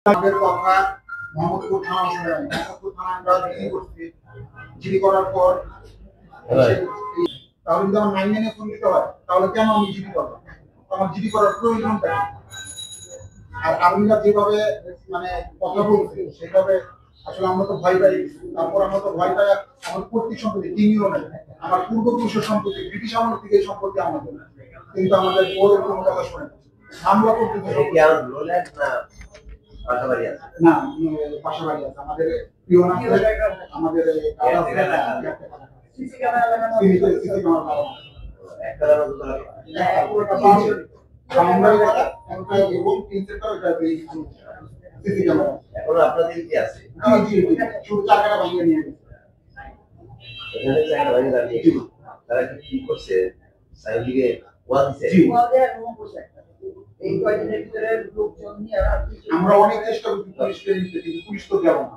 আমাদের কথা মোহাম্মদপুর থানা আসলে মোহাম্মদপুর থানা আমরা জিডি করছি। জিডি করার পর তাহলে যদি আমার 9 ফোন দিতে হয় তাহলে কেন আমি জিডি করবো? আমার জিডি করার প্রয়োজনটা কি? আর আর্মিরা যেভাবে মানে কথা বলছে সেভাবে আসলে আমরা তো ভয় পাই। তারপর আমরা তো ভয় পাই আমার কর্তৃক সম্পত্তি কিনিও নাই, আমার পূর্বপুরুষের সম্পত্তি ব্রিটিশ আমল থেকে এই সম্পত্তি আমাদের, কিন্তু আমাদের ওর কোনো কথা শোনে না। আমরা করতে পাশাপাশি আছে না, পাশাপাশি আছে আমাদের পিওন আছে, আমাদের সিসি ক্যামেরা লাগানো একটা এবং তিনটা সিসি ক্যামেরা এখন আপনাদের কি আছে? জি জি, শুধু টাকাটা ভাঙিয়ে নিয়ে গেছে। এখানে চাকরি ভাঙিয়ে দাঁড়িয়ে তারা কি করছে? সাইডিকে ওয়াল দিছে। ওয়াল দেওয়ার রুম করছে একটা। এই কয়েকদিনের ভিতরে লোকজন নিয়ে আমরা অনেক চেষ্টা করছি পুলিশকে নিতে, কিন্তু পুলিশ তো যাবো না।